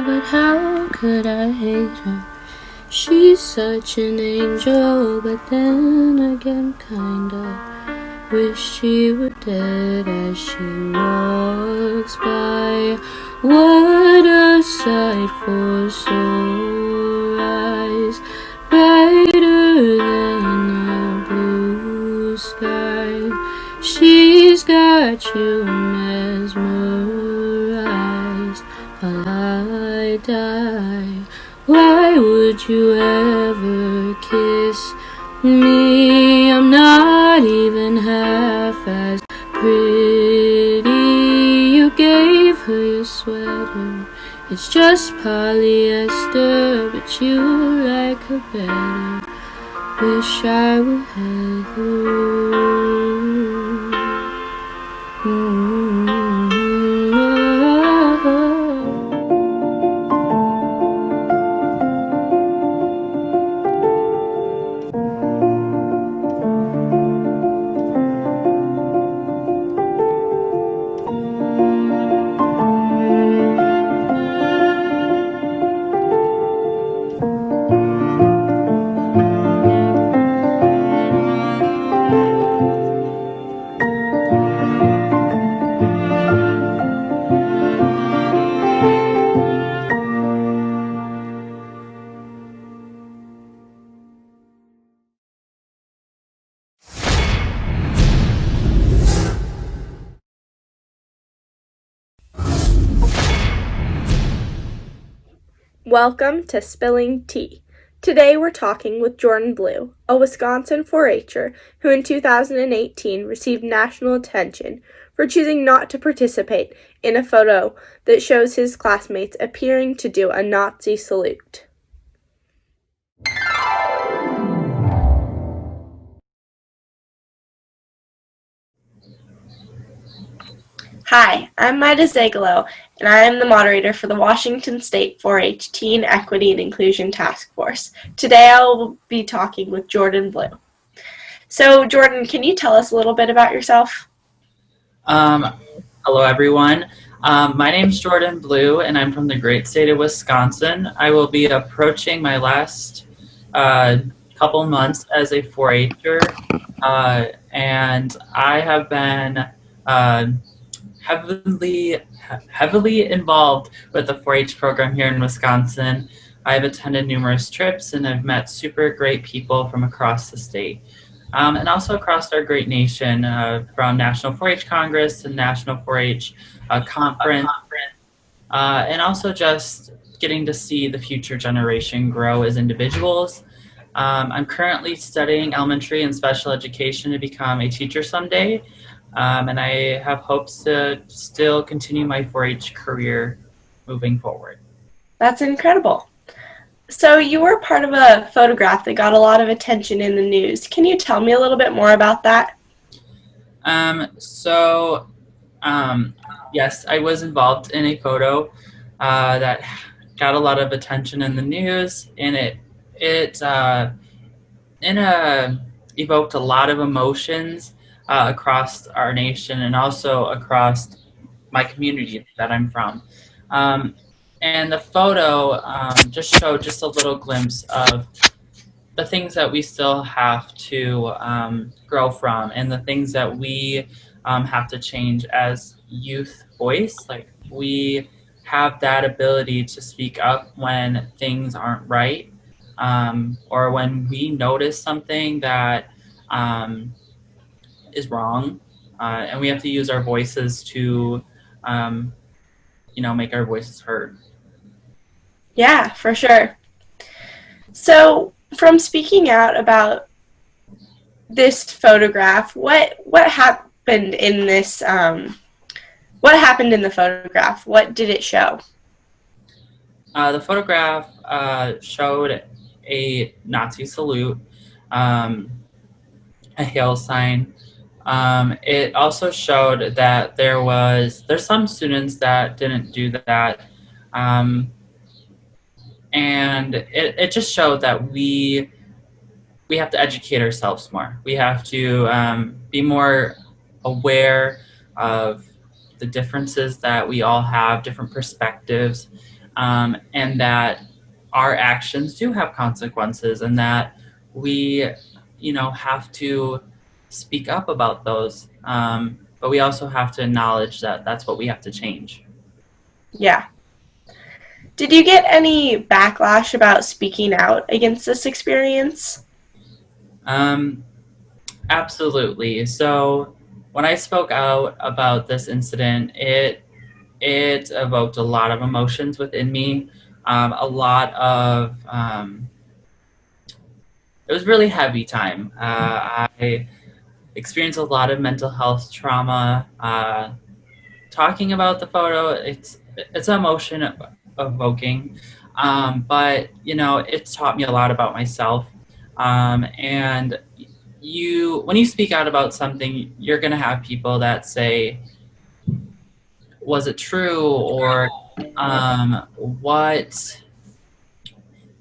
but how could I hate her? She's such an angel, but then again kinda wish she were dead as she walks by. What a sight for sore eyes, brighter than a blue sky. She's got you mesmerized while I die. Why would you ever kiss me? I'm not even half as pretty. You gave her your sweater, it's just polyester, but you like her better. Wish I were Heather. Welcome to Spilling Tea. Today we're talking with Jordan Blue, a Wisconsin 4-H'er who in 2018 received national attention for choosing not to participate in a photo that shows his classmates appearing to do a Nazi salute. Hi, I'm Maida Zagalo, and I am the moderator for the Washington State 4-H Teen Equity and Inclusion Task Force. Today I will be talking with Jordan Blue. So, Jordan, can you tell us a little bit about yourself? Hello, everyone. My name is Jordan Blue, and I'm from the great state of Wisconsin. I will be approaching my last couple months as a 4-H'er, and I have been heavily involved with the 4-H program here in Wisconsin. I've attended numerous trips, and I've met super great people from across the state. And also across our great nation, from National 4-H Congress to National 4-H Conference, and also just getting to see the future generation grow as individuals. I'm currently studying elementary and special education to become a teacher someday, and I have hopes to still continue my 4-H career moving forward. That's incredible. So you were part of a photograph that got a lot of attention in the news. Can you tell me a little bit more about that? Yes, I was involved in a photo that got a lot of attention in the news, and it evoked a lot of emotions across our nation and also across my community that I'm from. And the photo just showed just a little glimpse of the things that we still have to grow from, and the things that we have to change as youth voice. Like, we have that ability to speak up when things aren't right, or when we notice something that is wrong, and we have to use our voices to make our voices heard. Yeah, for sure. So from speaking out about this photograph, what happened in this what happened in the photograph? What did it show? The photograph showed a Nazi salute, a hail sign. It also showed that there's some students that didn't do that, and it just showed that we have to educate ourselves more. We have to be more aware of the differences that we all have, different perspectives, and that our actions do have consequences, and that we, have to speak up about those. But we also have to acknowledge that that's what we have to change. Yeah. Did you get any backlash about speaking out against this experience? Absolutely. So when I spoke out about this incident, it evoked a lot of emotions within me. A lot of it was really heavy time. I experienced a lot of mental health trauma. Talking about the photo, it's emotion evoking, but it's taught me a lot about myself. And when you speak out about something, you're gonna have people that say, "Was it true?" or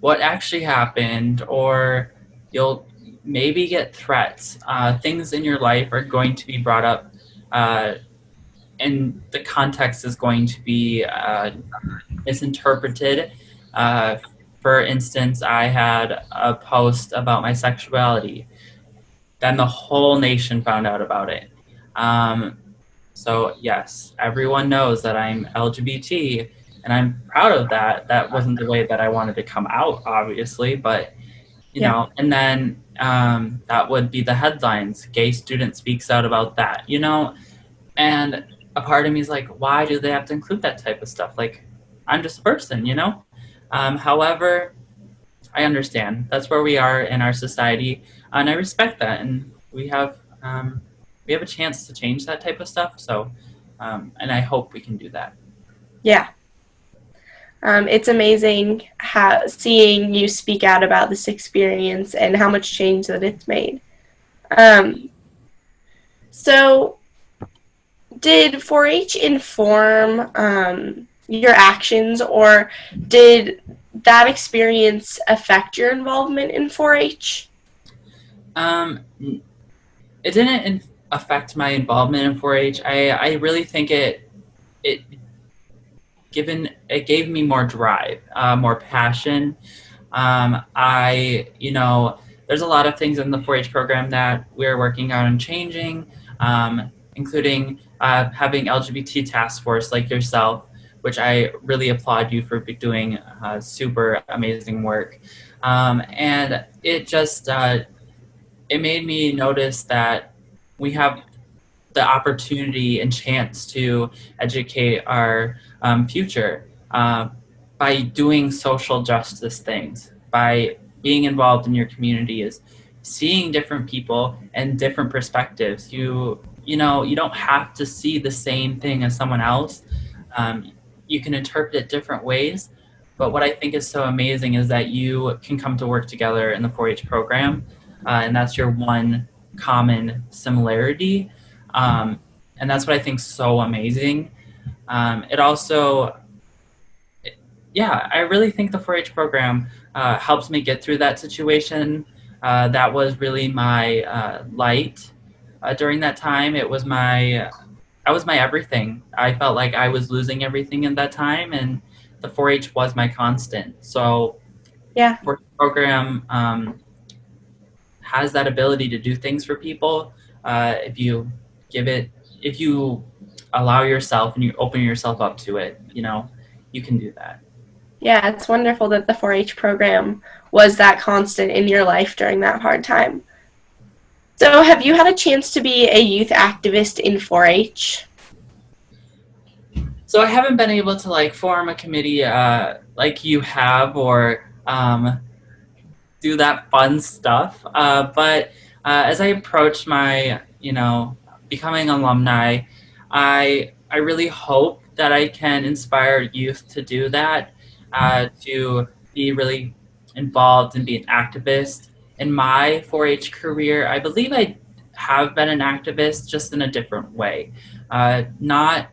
what actually happened, or you'll maybe get threats. Things in your life are going to be brought up, and the context is going to be misinterpreted. For instance, I had a post about my sexuality. Then the whole nation found out about it. So yes, everyone knows that I'm LGBT, and I'm proud of that. That wasn't the way that I wanted to come out, obviously, but and then that would be the headlines. Gay student speaks out about that, and a part of me is like, why do they have to include that type of stuff? Like, I'm just a person, However, I understand that's where we are in our society, and I respect that, and we have a chance to change that type of stuff. So, and I hope we can do that. Yeah. It's amazing seeing you speak out about this experience and how much change that it's made. So, did 4-H inform your actions, or did that experience affect your involvement in 4-H? It didn't affect my involvement in 4-H. I really think it gave me more drive, more passion. There's a lot of things in the 4-H program that we're working on and changing, including having LGBT task force like yourself, which I really applaud you for doing super amazing work. And it just, it made me notice that we have the opportunity and chance to educate our future by doing social justice things, by being involved in your community, is seeing different people and different perspectives. You don't have to see the same thing as someone else. You can interpret it different ways. But what I think is so amazing is that you can come to work together in the 4-H program, and that's your one common similarity. And that's what I think is so amazing. It also, I really think the 4-H program helps me get through that situation. That was really my light during that time. That was my everything. I felt like I was losing everything in that time, and the 4-H was my constant. So, yeah, 4-H program has that ability to do things for people. If you allow yourself and you open yourself up to it, you can do that. Yeah, it's wonderful that the 4-H program was that constant in your life during that hard time. So, have you had a chance to be a youth activist in 4-H? So I haven't been able to form a committee like you have, or do that fun stuff. But as I approach my, becoming alumni, I really hope that I can inspire youth to do that, to be really involved and be an activist. In my 4-H career, I believe I have been an activist, just in a different way. Not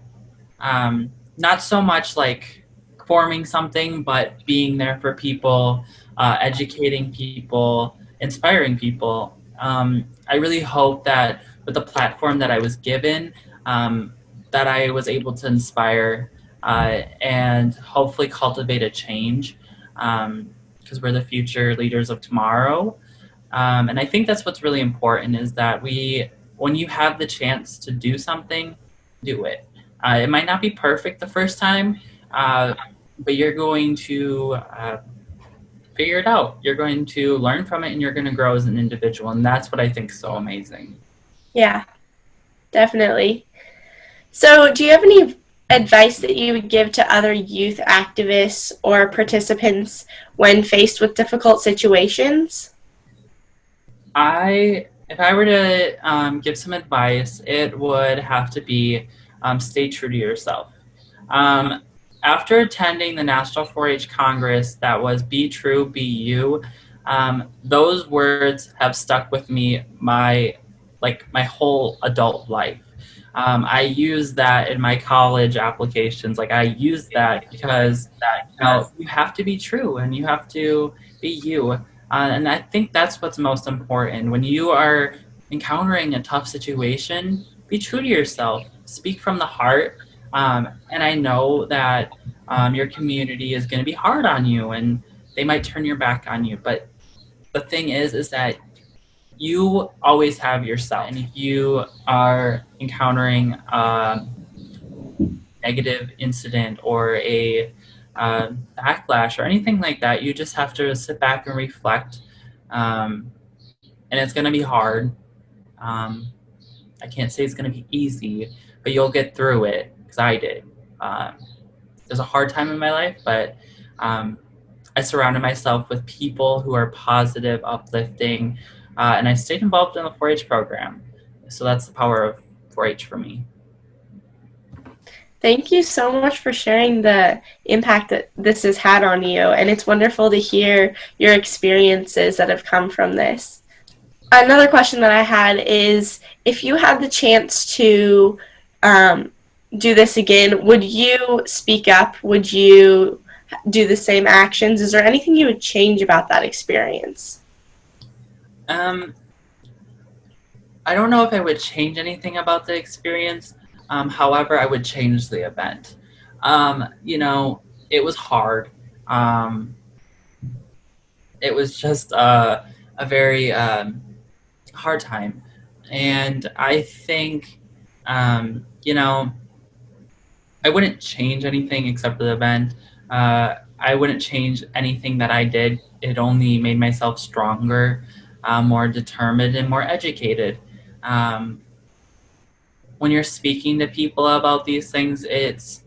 so much like forming something, but being there for people, educating people, inspiring people. I really hope that with the platform that I was given, that I was able to inspire and hopefully cultivate a change, because we're the future leaders of tomorrow. And I think that's what's really important, is that when you have the chance to do something, do it. It might not be perfect the first time, uh, but you're going to figure it out. You're going to learn from it, and you're going to grow as an individual. And that's what I think is so amazing. Yeah, definitely. So, do you have any advice that you would give to other youth activists or participants when faced with difficult situations? If I were to give some advice, it would have to be stay true to yourself. Um, After attending the National 4-H Congress, that was "Be true, be you." Those words have stuck with me my whole adult life. I use that in my college applications. Like, I use that because you have to be true and you have to be you. And I think that's what's most important. When you are encountering a tough situation, be true to yourself. Speak from the heart. And I know that your community is going to be hard on you, and they might turn your back on you. But the thing is that you always have yourself. And if you are encountering a negative incident or a backlash or anything like that, you just have to sit back and reflect. And it's going to be hard. I can't say it's going to be easy, but you'll get through it, because I did. There's a hard time in my life, but I surrounded myself with people who are positive, uplifting, and I stayed involved in the 4-H program. So that's the power of 4-H for me. Thank you so much for sharing the impact that this has had on you, and it's wonderful to hear your experiences that have come from this. Another question that I had is, if you had the chance to do this again, would you speak up? Would you do the same actions? Is there anything you would change about that experience? I don't know if I would change anything about the experience. However, I would change the event. It was hard. It was just a very hard time. And I think, I wouldn't change anything except for the event. I wouldn't change anything that I did. It only made myself stronger, more determined, and more educated. When you're speaking to people about these things, it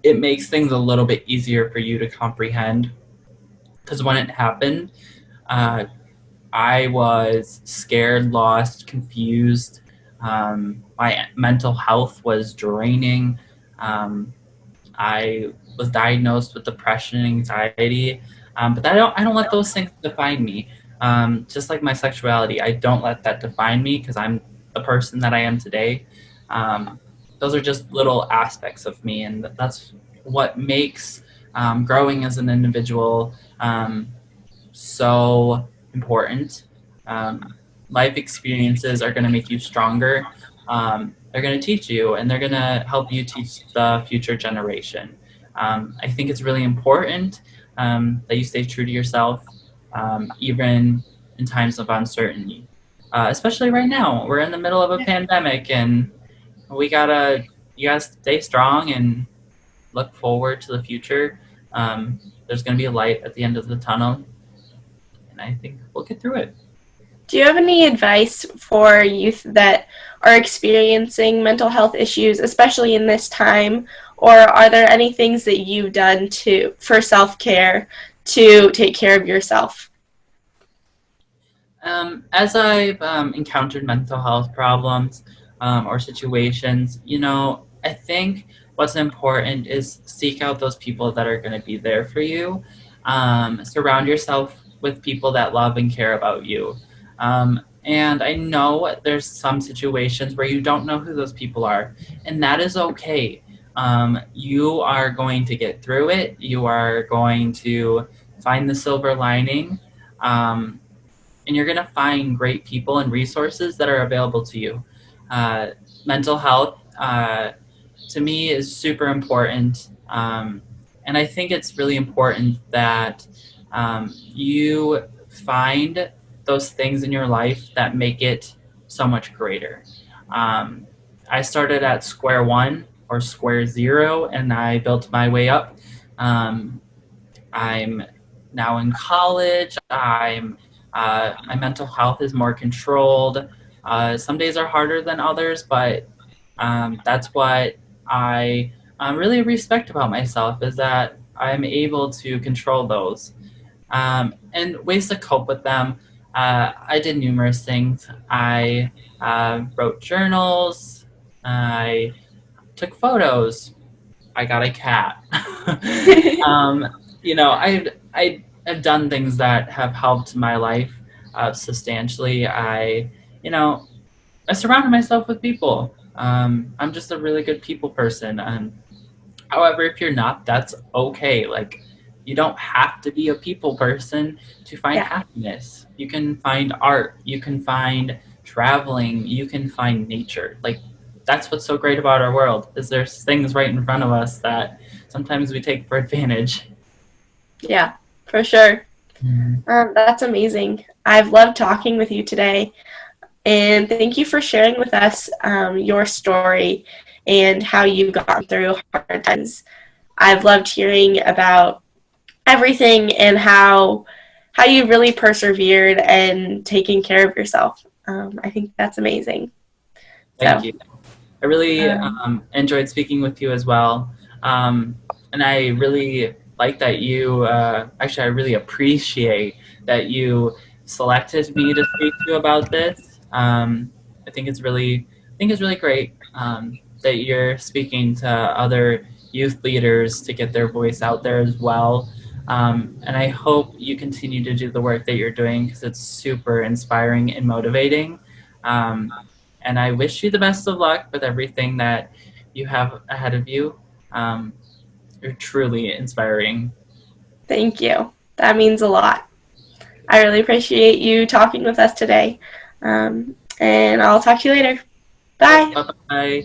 makes things a little bit easier for you to comprehend. Because when it happened, I was scared, lost, confused. My mental health was draining. I was diagnosed with depression and anxiety. But I don't let those things define me. Just like my sexuality, I don't let that define me, because I'm the person that I am today. Those are just little aspects of me, and that's what makes growing as an individual so important. Life experiences are going to make you stronger. They're going to teach you, and they're going to help you teach the future generation. I think it's really important that you stay true to yourself, even in times of uncertainty. Especially right now, we're in the middle of a pandemic, and you gotta stay strong and look forward to the future. There's going to be a light at the end of the tunnel, and I think we'll get through it. Do you have any advice for youth that are experiencing mental health issues, especially in this time? Or are there any things that you've done for self-care to take care of yourself? As I've encountered mental health problems or situations, I think what's important is seek out those people that are going to be there for you. Surround yourself with people that love and care about you. And I know there's some situations where you don't know who those people are, and that is okay. You are going to get through it. You are going to find the silver lining. And you're going to find great people and resources that are available to you. Mental health to me is super important. And I think it's really important that you find those things in your life that make it so much greater. Um, I started at square one or square zero, and I built my way up. Um, I'm now in college. My mental health is more controlled. Some days are harder than others, but that's what I really respect about myself, is that I'm able to control those. And ways to cope with them. I did numerous things. I wrote journals. I took photos. I got a cat. um, I've done things that have helped my life substantially. I surrounded myself with people. I'm just a really good people person. However, if you're not, that's okay. Like, you don't have to be a people person to find happiness. You can find art. You can find traveling. You can find nature. Like, that's what's so great about our world, is there's things right in front of us that sometimes we take for advantage. Yeah, for sure. That's amazing. I've loved talking with you today. And thank you for sharing with us your story and how you've gone through hard times. I've loved hearing about everything and how you really persevered and taking care of yourself. I think that's amazing. Thank you. I really enjoyed speaking with you as well. And I really like that you, actually, I really appreciate that you selected me to speak to you about this. I think it's really great that you're speaking to other youth leaders to get their voice out there as well. And I hope you continue to do the work that you're doing, because it's super inspiring and motivating. And I wish you the best of luck with everything that you have ahead of you. You're truly inspiring. Thank you. That means a lot. I really appreciate you talking with us today. And I'll talk to you later. Bye. Bye-bye.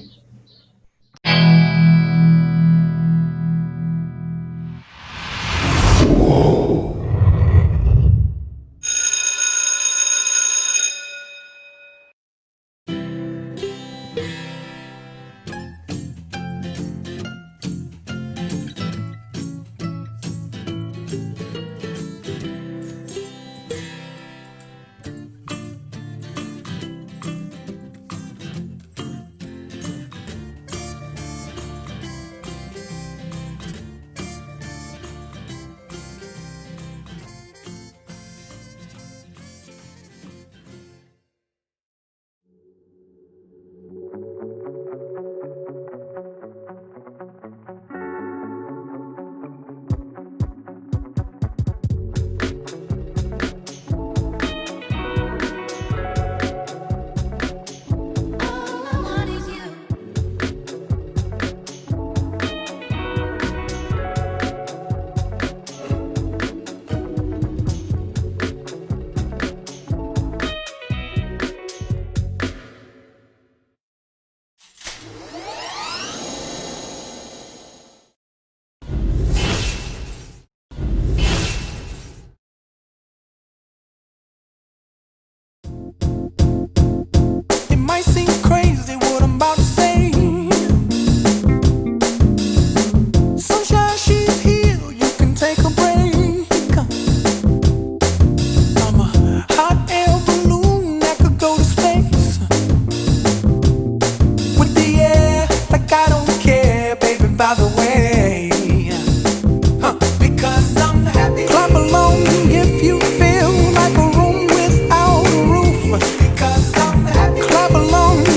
Clap along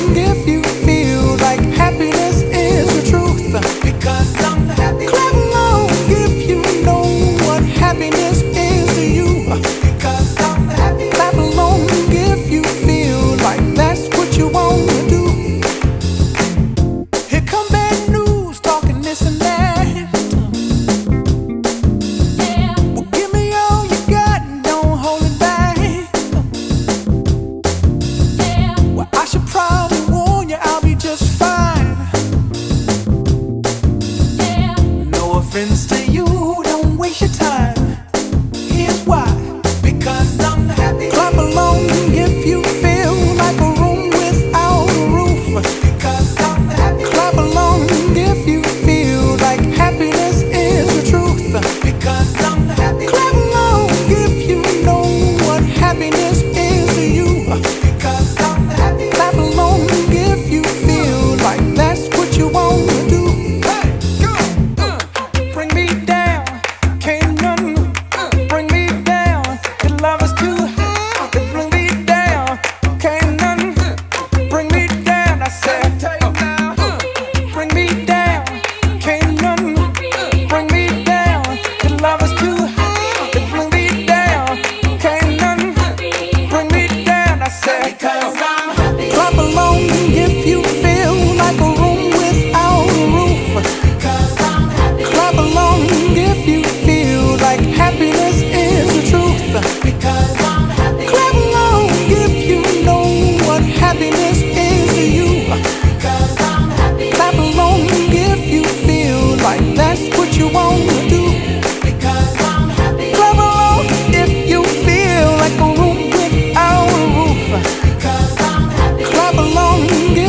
difference to you. Don't waste your time. Here's why. Because I'm happy. Clap along if you feel like a room without a roof. Because I'm happy. Clap along if you feel like happiness is the truth. Because I'm happy. Clap along if you know what happiness is to you. Because I'm happy. Clap along if you feel like that's what you want to do. Hey, go! Bring me down, can't none bring me down. The love is too high. Bring me down, can't none bring me down. I said, bring me down, can't none bring me down. The love is too high. Bring me down, can't none bring me down. I said, because I'm happy. Clap along if you feel like a room without a roof. Because I'm happy. Clap along if you feel like happiness is the truth. Because I'm happy. Clap along if you know what happiness is to you. Because I'm happy. Clap along if you feel like that's what you want to do. Because I'm happy. Clap along if you feel like a room without a roof. Because I'm happy. Clap along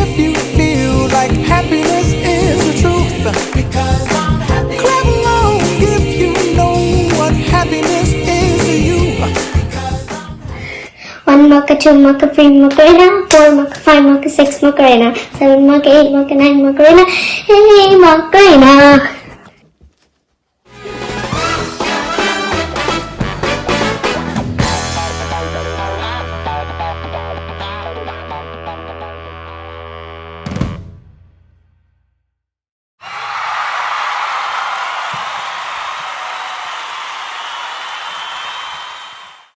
if you feel like happiness is the truth. Because I'm happy. Clap along if you know what happiness is to you. Because I'm One mocha, two mocha, three Macarena, four mocha, five mocha, six Macarena, seven mocha, eight mocha, nine Macarena, 8 Macarena.